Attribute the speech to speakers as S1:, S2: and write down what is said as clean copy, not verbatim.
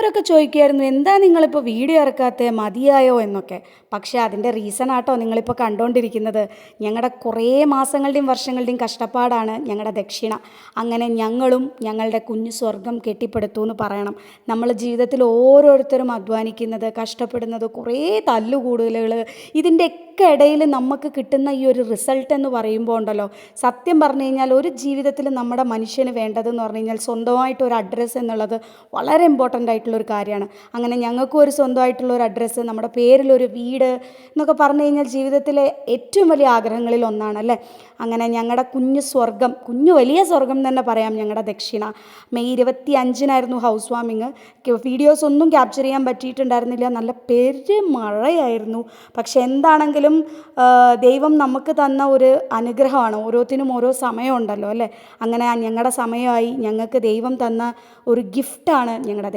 S1: കാണുന്നവരൊക്കെ ചോദിക്കുമായിരുന്നു, എന്താ നിങ്ങളിപ്പോൾ വീഡിയോ ഇറക്കാത്തത്, മതിയായോ എന്നൊക്കെ. പക്ഷേ അതിൻ്റെ റീസൺ ആട്ടോ നിങ്ങളിപ്പോൾ കണ്ടുകൊണ്ടിരിക്കുന്നത്. ഞങ്ങളുടെ കുറേ മാസങ്ങളുടെയും വർഷങ്ങളുടെയും കഷ്ടപ്പാടാണ് ഞങ്ങളുടെ ദക്ഷിണ. അങ്ങനെ ഞങ്ങളും ഞങ്ങളുടെ കുഞ്ഞു സ്വർഗം കെട്ടിപ്പടുത്തു എന്ന് പറയണം. നമ്മൾ ജീവിതത്തിൽ ഓരോരുത്തരും അധ്വാനിക്കുന്നത്, കഷ്ടപ്പെടുന്നത്, കുറേ തല്ലുകൂടലുകൾ, ഇതിൻ്റെയൊക്കെ ഇടയിൽ നമുക്ക് കിട്ടുന്ന ഈ ഒരു റിസൾട്ട് എന്ന് പറയുമ്പോൾ ഉണ്ടല്ലോ, സത്യം പറഞ്ഞു കഴിഞ്ഞാൽ ഒരു ജീവിതത്തിൽ നമ്മുടെ മനുഷ്യന് വേണ്ടതെന്ന് പറഞ്ഞു കഴിഞ്ഞാൽ സ്വന്തമായിട്ട് ഒരു അഡ്രസ്സ് എന്നുള്ളത് വളരെ ഇമ്പോർട്ടൻ്റ് ആയിട്ടുള്ളൊരു കാര്യമാണ്. അങ്ങനെ ഞങ്ങൾക്കും ഒരു സ്വന്തമായിട്ടുള്ളൊരു അഡ്രസ്സ്, നമ്മുടെ പേരിലൊരു വീട് എന്നൊക്കെ പറഞ്ഞു കഴിഞ്ഞാൽ ജീവിതത്തിലെ ഏറ്റവും വലിയ ആഗ്രഹങ്ങളിൽ ഒന്നാണ് അല്ലേ. അങ്ങനെ ഞങ്ങളുടെ കുഞ്ഞു സ്വർഗം, കുഞ്ഞു വലിയ സ്വർഗം തന്നെ പറയാം ഞങ്ങളുടെ ദക്ഷിണ. മെയ് 25-നായിരുന്നു ഹൗസ് വാമിങ്. വീഡിയോസ് ഒന്നും ക്യാപ്ചർ ചെയ്യാൻ പറ്റിയിട്ടുണ്ടായിരുന്നില്ല, നല്ല പെരുമഴയായിരുന്നു. പക്ഷെ എന്താണെങ്കിലും ദൈവം നമുക്ക് തന്ന ഒരു അനുഗ്രഹമാണ്. ഓരോത്തിനും ഓരോ സമയമുണ്ടല്ലോ അല്ലേ. അങ്ങനെ ഞങ്ങളുടെ സമയമായി, ഞങ്ങൾക്ക് ദൈവം തന്ന ഒരു ഗിഫ്റ്റാണ് ഞങ്ങളുടെ